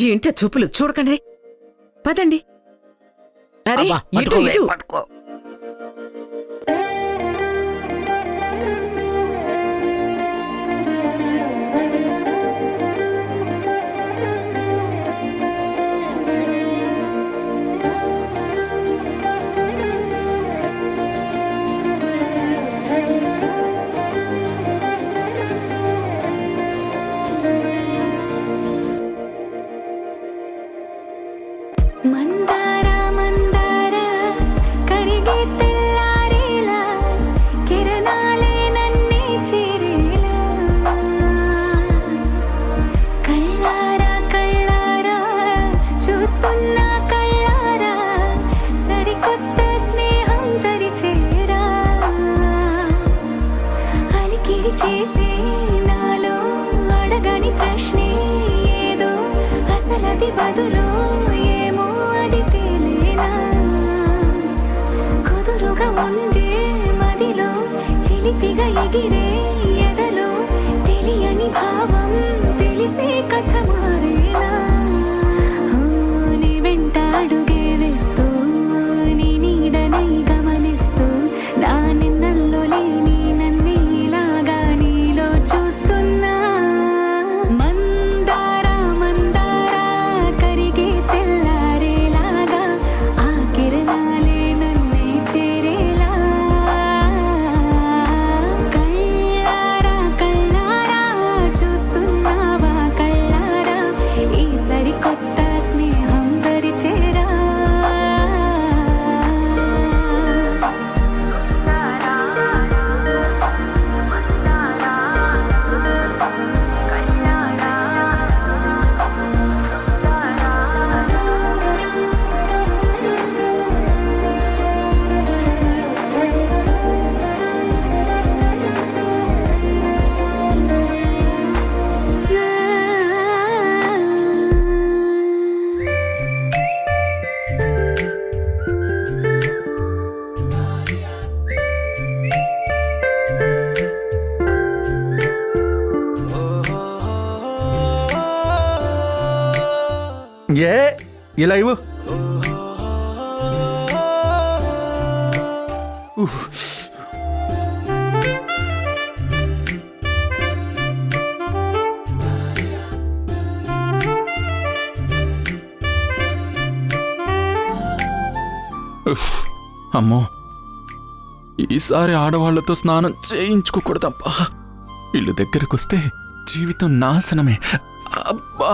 ఏంట చూపులు చూడకండి, పదండి. అరే ఇటు ఇటు. మందార మందార కరిగే తెల్లారేలా కిరణాలే నన్నే చేరేలా కళ్ళారా కళ్ళారా చూస్తున్నా కళ్ళారా సరికొత్త స్నేహం తరిచేరా అలికిడి చేసే నాలో అడగని ప్రశ్నే ఏదో అసలది బదులు చిలిపిగా ఎగిరే ఎదలో తెలియని భావం తెలిసే కథ మారేనా నీ వెంట అడుగే వేస్తూ నీ నీడనై గమనిస్తూ నా నిన్నల్లో లేని నన్నే ఇలాగా నీలో చూస్తున్నా మందార మందార కరిగే తెల్లారేలాగా ఆ కిరణాలే నన్నే చేరేలా ఇలా ఇవ్వు. అమ్మో, ఈసారి ఆడవాళ్లతో స్నానం చేయించుకోకూడదబ్బా. వీళ్ళు దగ్గరకొస్తే జీవితం నాశనమే. అబ్బా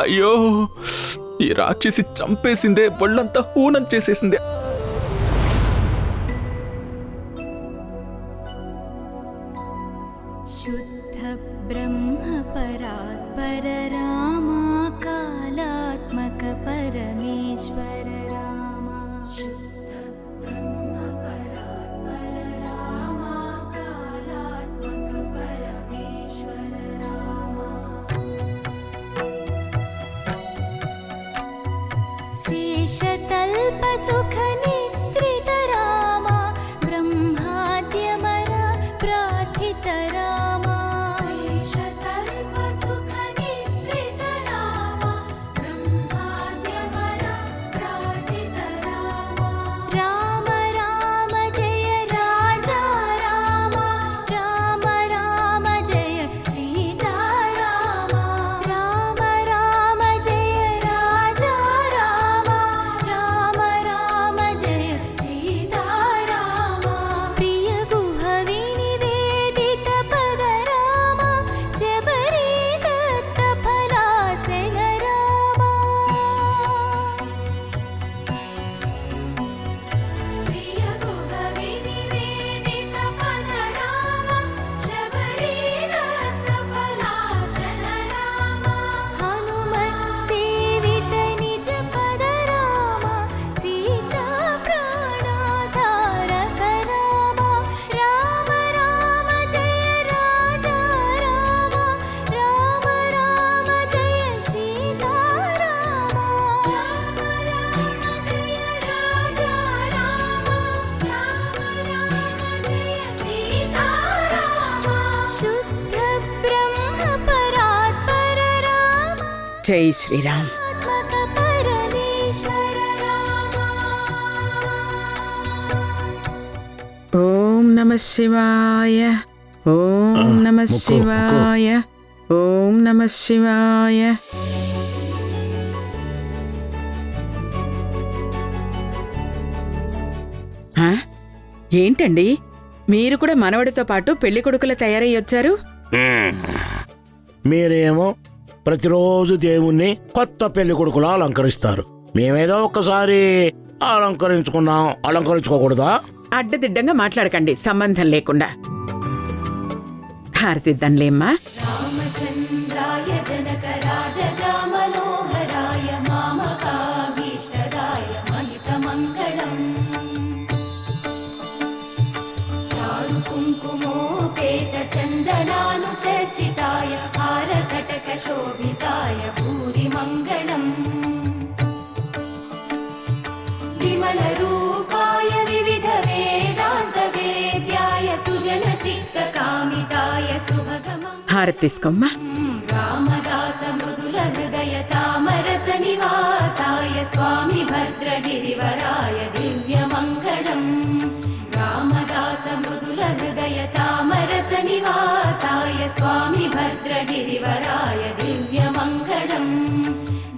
అయ్యో, ఈ రాక్షసి చంపేసిందే, ఒళ్ళంతా హూనం చేసేసిందే. శుద్ధ బ్రహ్మ పరాత్పర రామా కాలాత్మక పరమేశ్వర రామా శుద్ధ బ్రహ్మ పరాత్పర రామా కాలాత్మక పరమేశ్వర రామా శేషతల్ప సుఖ నిద్రిత రామా బ్రహ్మాద్యమర ప్రార్థిత రామా శేషతల్ప సుఖ నిద్రిత రామా బ్రహ్మాద్యమర ప్రార్థిత జై శ్రీరామ్. परमेश्वर रामा ఓం నమః శివాయ. ఓం నమః ముక్కు, శివాయ. ఓం నమః శివాయ. హ? ఏంటండి మీరు కూడా మనవడితో పాటు పెళ్లి కొడుకుల తయారయ్యొచ్చారు? మీరేమో ప్రతిరోజు దేవుణ్ణి కొత్త పెళ్లి కొడుకులా అలంకరిస్తారు. మేమేదో ఒక్కసారి అలంకరించుకోకూడదా? అడ్డదిడ్డంగా మాట్లాడకండి సంబంధం లేకుండా. హారతిద్దాంలేమ్మా. रामचन्द्राय जनकराजजामनोहराय मामकाभीष्टदाय महितमङ्गलम् चारुकुङ्कुमोपेतचन्दनानुचर्चिताय हारकटकशोभिताय भूरिमङ्गलम् विमलरूपाय विविधवेदान्तवेद्याय सुजनचित्तकामिताय सुभगमम् హారతి తీసుకోమ్మా. रामदास मृदुल हृदय तामरस निवासाय स्वामी भद्रगिरिवराय दिव्यमङ्गलम् रामदास मृदुल हृदय तामरस निवासाय स्वामी भद्रगिरिवराय दिव्यमङ्गलम्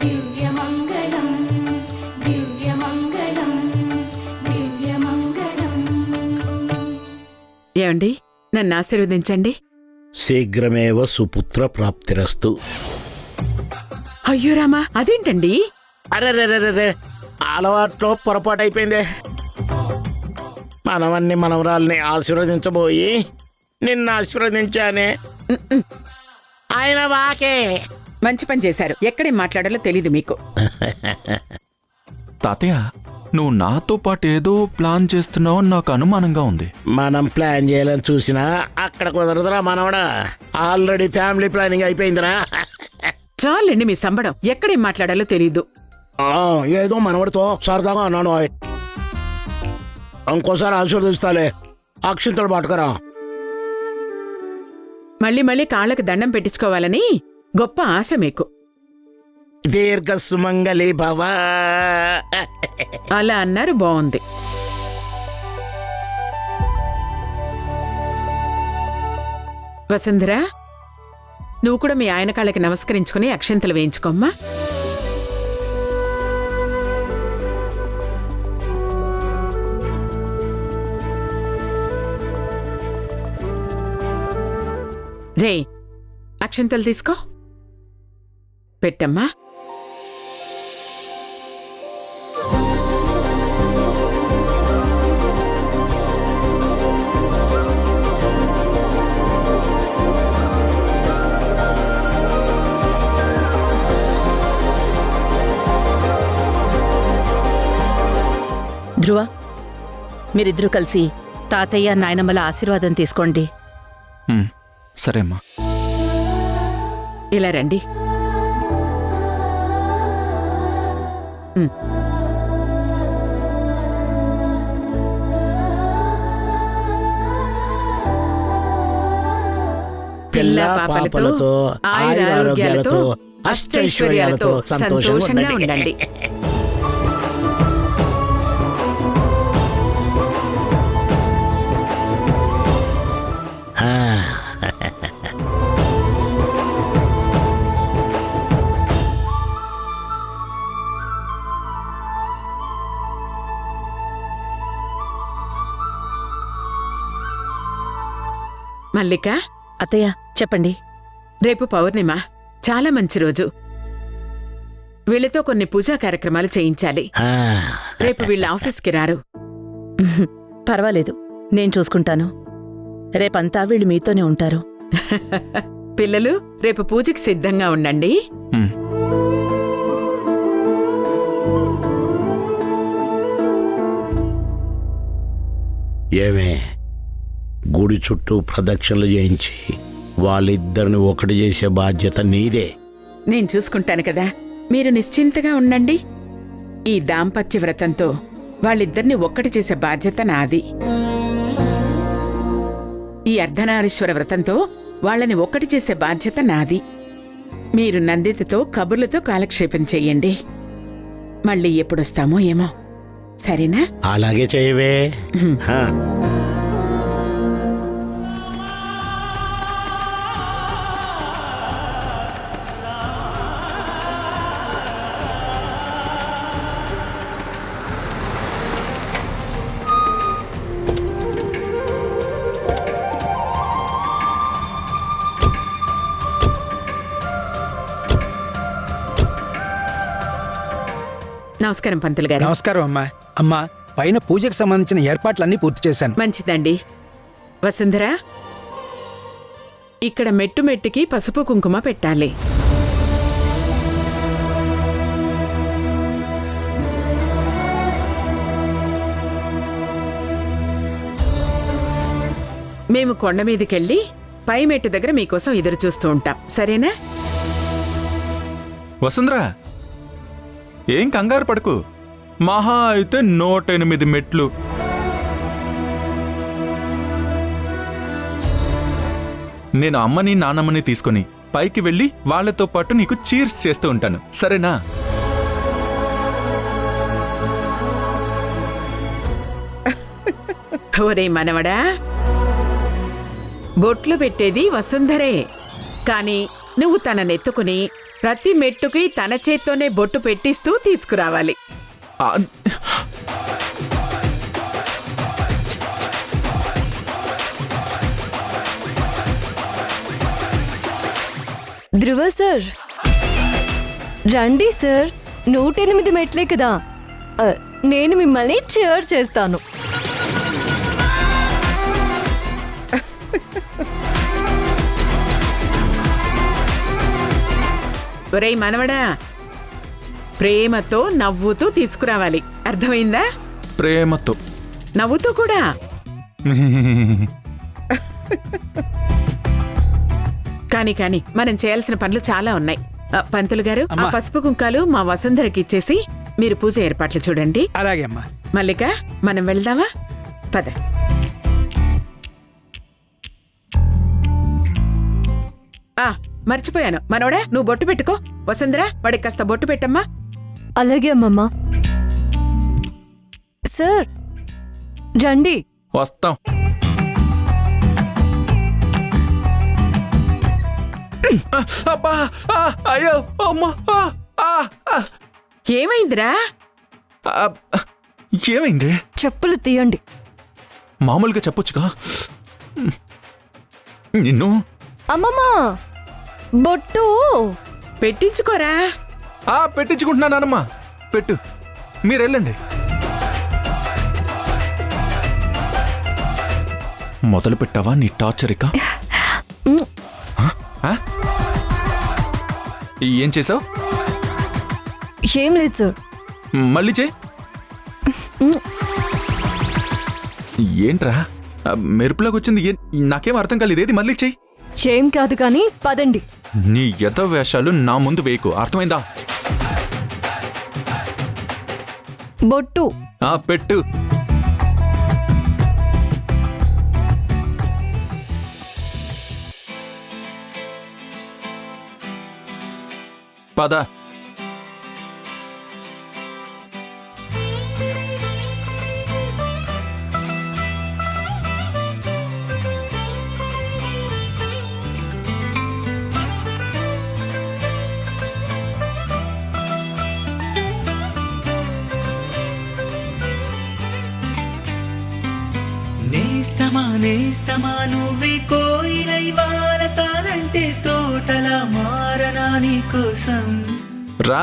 दिव्यमङ्गलम् दिव्यमङ्गलम् दिव्यमङ्गलम् ఏమండి నన్ను ఆశీర్వదించండి. శీఘ్రమేవ సుపుత్ర ప్రాప్తిరస్తు. అయ్యో రామా, అదేంటండి? అరే అలవాట్లో పొరపాటు అయిపోయిందే. మనవన్ని మనవరాల్ని ఆశీర్వదించబోయి నిన్ను ఆశీర్వదించానే. ఆయన వాకే. మంచి పని చేశారు. ఎక్కడేం మాట్లాడాలో తెలీదు మీకు. తాతయ్య, నువ్వు నాతో పాటు ఏదో ప్లాన్ చేస్తున్నావు నాకు అనుమానంగా ఉంది. మనం ప్లాన్ చేయాలని చూసినా అక్కడ కుదరదురా మనవడా. ఆల్రెడీ ఫ్యామిలీ ప్లానింగ్ అయిపోయిందిరా. చాలండి మీ సంబడం. ఎక్కడేం మాట్లాడాలో తెలీదు. ఏదో మనవడితో సరదాగా అన్నాను. ఇంకోసారి ఆశీర్వదిస్తాలే. అక్షింతలు పట్టుకరా. మళ్ళీ మళ్ళీ కాళ్ళకు దండం పెట్టించుకోవాలని గొప్ప ఆశ మీకు. దీర్ఘ సుమంగళి భవ. అలా అన్నారు, బాగుంది. వసుంధరా, నువ్వు కూడా మీ ఆయన కాళ్ళకి నమస్కరించుకుని అక్షింతలు వేయించుకోమ్మా. రే, అక్షింతలు తీసుకో, పెట్టమ్మా. ధ్రువ, మీరిద్దరూ కలిసి తాతయ్య నాయనమ్మల ఆశీర్వాదం తీసుకోండి. సరే అమ్మా. ఇలా రండి. పిల్ల పాపలతో ఆయురారోగ్యాలతో అష్టైశ్వర్యాలతో సంతోషంగా ఉండండి. మల్లిక, అత్తయ్య చెప్పండి. రేపు పౌర్ణిమ, చాలా మంచి రోజు. వీళ్ళతో కొన్ని పూజా కార్యక్రమాలు చేయించాలి. రేపు వీళ్ళ ఆఫీస్కి రారు. పర్వాలేదు, నేను చూసుకుంటాను. రేపంతా వీళ్ళు మీతోనే ఉంటారు. పిల్లలు, రేపు పూజకి సిద్ధంగా ఉండండి. ఏమే, గుడి చుట్టూ ప్రదక్షిణలు చేయించి వాళ్ళిద్దరిని ఒకటి చేసే బాధ్యత నీదే. నేను చూసుకుంటాను కదా, మీరు నిశ్చింతగా ఉండండి. ఈ దాంపత్య వ్రతంతో వాళ్ళిద్దరిని ఒక్కటి చేసే బాధ్యత నాది. ఈ అర్ధనారీశ్వర వ్రతంతో వాళ్ళని ఒక్కటి చేసే బాధ్యత నాది. మీరు నందితతో కబుర్లతో కాలక్షేపం చెయ్యండి. మళ్ళీ ఎప్పుడొస్తామో ఏమో. సరేనా? అలాగే చేయవే. హా. నమస్కారం పంతులు గారు. నమస్కారం అమ్మా. అమ్మా, పైన పూజకు సంబంధించిన ఏర్పాట్లన్నీ పూర్తి చేశాను. మంచిదండి. వసుంధర, ఇక్కడ మెట్టు మెట్టుకి పసుపు కుంకుమ పెట్టాలి. మేము కొండ మీదకెళ్ళి పై మెట్టు దగ్గర మీకోసం ఎదురు చూస్తూ ఉంటాం. సరేనా? వసుంధర, ఏం కంగారు పడకు. మహా అయితే 108 మెట్లు. నేను అమ్మని నానమ్మని తీసుకొని పైకి వెళ్ళి వాళ్లతో పాటు నీకు చీర్స్ చేస్తూ ఉంటాను. సరేనా? ఒరే మనవడా, బొట్లు పెట్టేది వసుంధరే. కాని నువ్వు తననెత్తుకుని ప్రతి మెట్టుకి తన చేత్తోనే బొట్టు పెట్టిస్తూ తీసుకురావాలి. ఆ, ధ్రువ సార్, రండి సార్. 108 మెట్లే కదా, నేను మిమ్మల్ని చేర్ చేస్తాను. ఒరేయ్ మనవడా, ప్రేమతో నవ్వుతూ తీసుకురావాలి. అర్థమైందా? ప్రేమతో నవ్వుతూ కూడా. కాని మనం చేయాల్సిన పనులు చాలా ఉన్నాయి. పంతులు గారు, ఆ పసుపు కుంకాలు మా వసుంధరకి ఇచ్చేసి మీరు పూజ ఏర్పాట్లు చూడండి. అలాగే అమ్మా. మల్లిక, మనం వెళ్దామా? పద. మర్చిపోయాను మనోడా, నువ్వు బొట్టు పెట్టుకో. వసుంధర, వాడికి కాస్త బొట్టు పెట్టమ్మా. అలాగే అమ్మమ్మ. సార్ రండి. వస్తాం. అబ్బా, అయ్యో, అమ్మా, ఏమైందిరా? ఏమైంది? చెప్పులు తీయండి. మామూలుగా చెప్పొచ్చుగా. నిన్ను అమ్మమ్మ, బొట్టు పెట్టించుకోరా. పెట్టించుకుంటున్నానమ్మా. పెట్టు, మీరెళ్ళండి. మొదలు పెట్టావా నీ టార్చరిక? ఏం చేసావు? ఏం లేదు సార్. మళ్ళీ చేయి. ఏంట్రా మెరుపులాగా వచ్చింది? నాకేం అర్థం కాలేదు. ఏది మళ్ళీ చెయ్యి. ఏం కాదు కానీ పదండి. నీ యథ వేషాలు నా ముందు వేయకు, అర్థమైందా? బొట్టు పెట్టు. పద. నేస్తమా నువ్వే కోయిలై వారతానంటే తోటలా మారనా నీ కోసం. రా.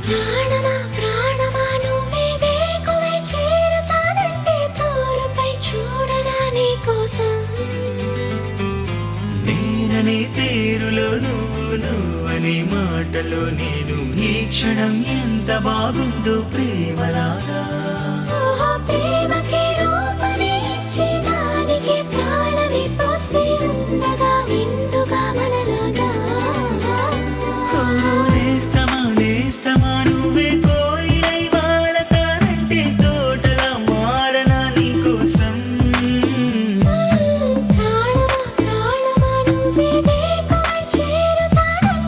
ప్రాణమా ప్రాణమా నువ్వే వేకువై చేరతానంటే తోరుపై చూడనా నీ కోసం. నేననే పేరులో నువ్వనే మాటలో నేను. ఈ క్షణం ఎంత బాగుందో ప్రేమలాగా. ఓహో ప్రేమకి రూపమే ఇచ్చి దానికి ప్రాణమి పోస్తే ఉండగా నిండుగా మనలాగా. నేస్తమా నువ్వే కోయిలై వాడతానంటే తోటలా మారనా నీ కోసం. ప్రాణమా ప్రాణమా నువ్వే వేకువై చేరతానంటే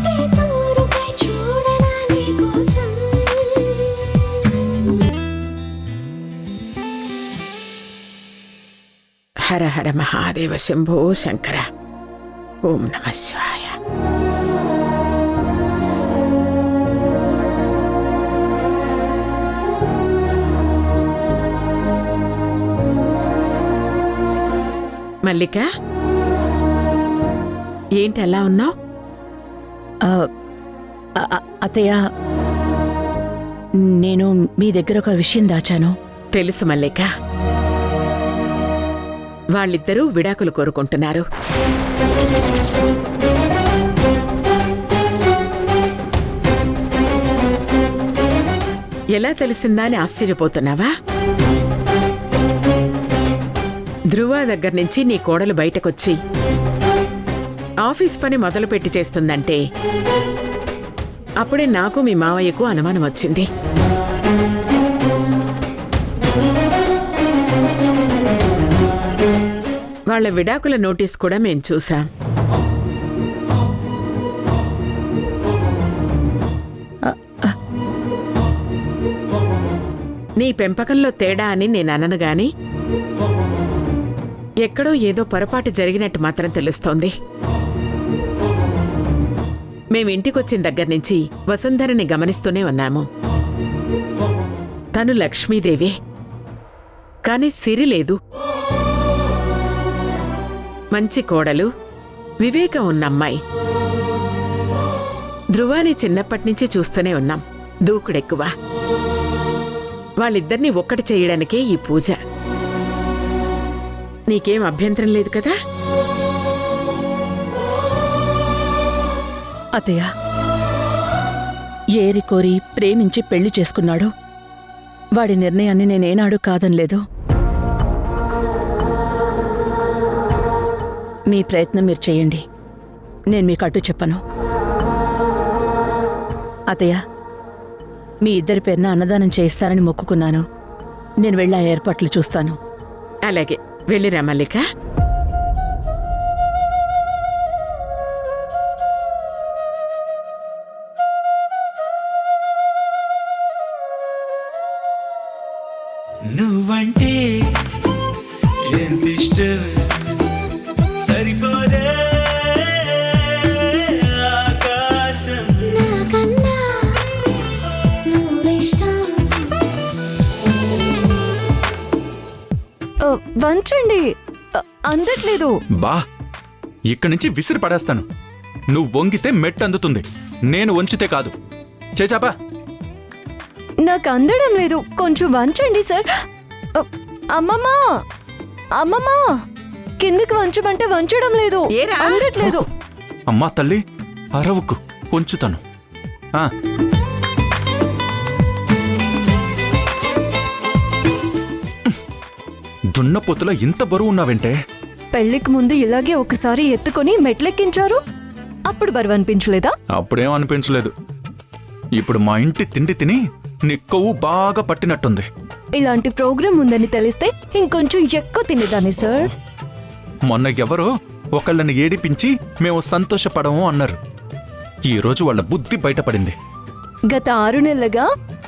హర మహాదేవ శంభో శంకర. ఓం నమ శివాయ. మల్లిక, ఏంటి అలా ఉన్నావు? అత్తయ్య, నేను మీ దగ్గర ఒక విషయం దాచాను. తెలుసు మల్లిక, వాళ్ళిద్దరూ విడాకులు కోరుకుంటున్నారు. ఎలా తెలిసిందా అని ఆశ్చర్యపోతున్నావా? ధ్రువ దగ్గర నుంచి నీ కోడలు బయటకొచ్చి ఆఫీస్ పని మొదలుపెట్టి చేస్తుందంటే అప్పుడే నాకు మీ మావయ్యకు అనుమానం వచ్చింది. వాళ్ళ విడాకుల నోటీస్ కూడా మేం చూసాం. నీ పెంపకంలో తేడా అని నేను అనను గాని ఎక్కడో ఏదో పొరపాటు జరిగినట్టు మాత్రం తెలుస్తోంది. మేమింటికొచ్చిన దగ్గర నుంచి వసుంధరని గమనిస్తూనే ఉన్నాము. తను లక్ష్మీదేవి, కాని సిరి లేదు. మంచి కోడలు, వివేకం ఉన్నమ్మాయి. ధ్రువాని చిన్నప్పటినుంచి చూస్తూనే ఉన్నాం, దూకుడెక్కువ. వాళ్ళిద్దరినీ ఒక్కటి చేయడానికే ఈ పూజ. నీకేం అభ్యంతరం లేదు కదా? అత్తయ్య, ఏరి కోరి ప్రేమించి పెళ్లి చేసుకున్నాడు. వాడి నిర్ణయాన్ని నేనేనాడు కాదనలేదు. మీ ప్రయత్నం మీరు చేయండి, నేను మీకు అడ్డు చెప్పను. అత్తయ్య, మీ ఇద్దరి పేరున అన్నదానం చేయిస్తారని మొక్కుకున్నాను. నేను వెళ్ళి ఆ ఏర్పాట్లు చూస్తాను. అలాగే, వెళ్ళిరా మల్లిక. నువ్వంటే ఎంత ఇష్టం సరిపోదే ఆకాశం. నాకన్నా నువ్విష్టం. వంచండి, అందట్లేదు. బా, ఇక్కడి నుంచి విసిరి పడేస్తాను. నువ్వు వంగితే మెట్టు అందుతుంది, నేను వంచితే కాదు. చేచాపా. నాకు అందడం లేదు, కొంచెం వంచండి సార్. అమ్మమ్మా, అమ్మమ్మా, కిందకి వంచమంటే వంచడం లేదు, ఏరా? అందట్లేదు. అమ్మా తల్లి, అరవుకు వంచుతాను. ఆ, దున్నపోతుల ఇంత బరువు ఉన్నావంటే? పెళ్లికి ముందు ఇలాగే ఒకసారి ఎత్తుకొని మెట్లెక్కించారు, అప్పుడు బరువు అనిపించలేదా? అప్పుడేం అనిపించలేదు. ఇప్పుడు మా ఇంటి తిండి తిని నీ కొవ్వు బాగా పట్టినట్టుంది. ఇలాంటి ప్రోగ్రాం ఉందని తెలిస్తే ఇంకొంచెం ఎక్కువ తినేదాన్ని సార్. మొన్న ఎవరో ఒకళ్ళని ఏడిపించి మేము సంతోషపడము అన్నారు. ఈ రోజు వాళ్ళ బుద్ధి బయటపడింది. గత 6 నెలలుగా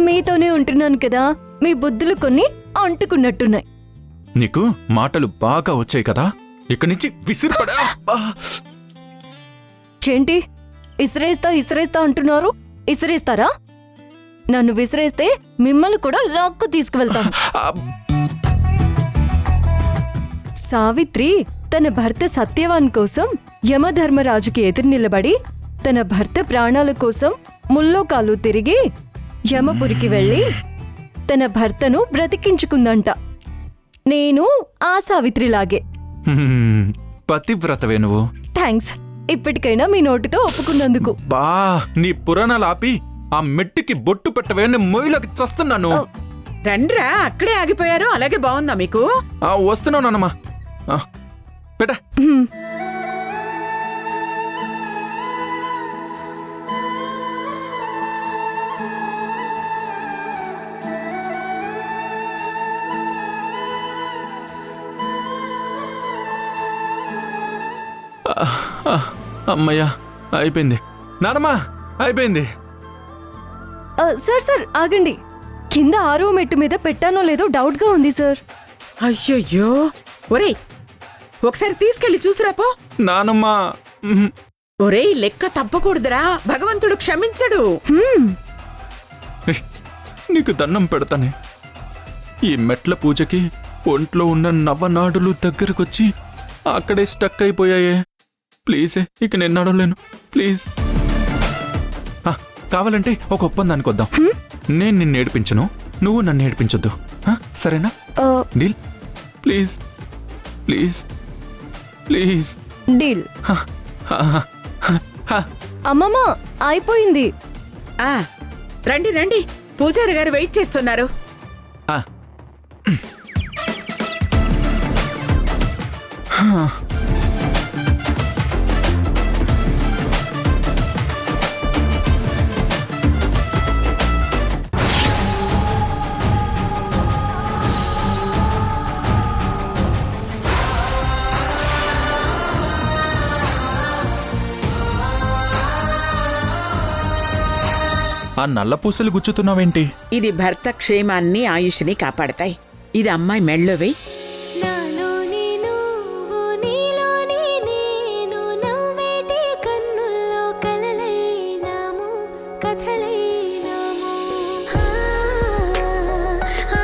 మీతోనే ఉంటున్నాను కదా, మీ బుద్ధులు కొన్ని అంటుకున్నట్టున్నాయి. నీకు మాటలు బాగా వచ్చాయి కదా, ఇక్కడి నుంచి విసిరిపడా. ఏంటి ఇసిరేస్తా ఇసిరేస్తా అంటున్నారు? ఇసిరేస్తారా? నన్ను విసిరేస్తే మిమ్మల్ని కూడా లాక్కు తీసుకువెళ్తాను. సావిత్రి తన భర్త సత్యవాన్ కోసం యమధర్మరాజుకి ఎదురు నిలబడి తన భర్త ప్రాణాల కోసం ముల్లోకాలు తిరిగి యమపురికి వెళ్ళి తన భర్తను బ్రతికించుకుందంట. నేను ఆ సావిత్రిలాగే. పతివ్రతవే నువ్వు. థ్యాంక్స్, ఇప్పటికైనా మీ నోటితో ఒప్పుకున్నందుకు. బా, నీ పురాణాలు ఆపి ఆ మెట్టికి బొట్టు పెట్టవే, నేను మొయ్యిలోకి చస్తున్నాను. రండ్రా, అక్కడే ఆగిపోయారు. అలాగే బాగుందా మీకు? వస్తున్నావు నాన్నమ్మా. పెట్ట. అమ్మయ్యా, అయిపోయింది నానమ్మా, అయిపోయింది. సార్ సార్ ఆగండి, కింద 6వ మెట్టు మీద పెట్టానో లేదో డౌట్ గా ఉంది సార్. అయ్యయ్యో, ఒరేయ్, ఒకసారి తీసుకెళ్లి చూసిరాపో. నానమ్మ ఉహుం. ఒరేయ్, లెక్క తప్పకూడదురా, భగవంతుడు క్షమించడు. నీకు దండం పెడతానే. ఈ మెట్ల పూజకి ఒంట్లో ఉన్న నవనాడులు దగ్గరకొచ్చి అక్కడే స్టక్ అయిపోయాయే. ప్లీజే, ఇక నేను నడవలేను. ప్లీజ్. కావాలంటే ఒక ఒప్పందానికి వద్దాం. నేను నిన్ను ఏడిపించను, నువ్వు నన్ను ఏడిపించొద్దు. సరేనా? Deal? Please please please. Deal. అమ్మమ్మ అయిపోయింది. ఆ, రండి రండి, పూజారి గారు వెయిట్ చేస్తున్నారు. ఆ నల్ల పూసలు గుచ్చుతున్నావేంటి? ఇది భర్త క్షేమాన్ని ఆయుష్ని కాపాడతాయి. ఇది అమ్మాయి మెళ్ళో వెయ్యి.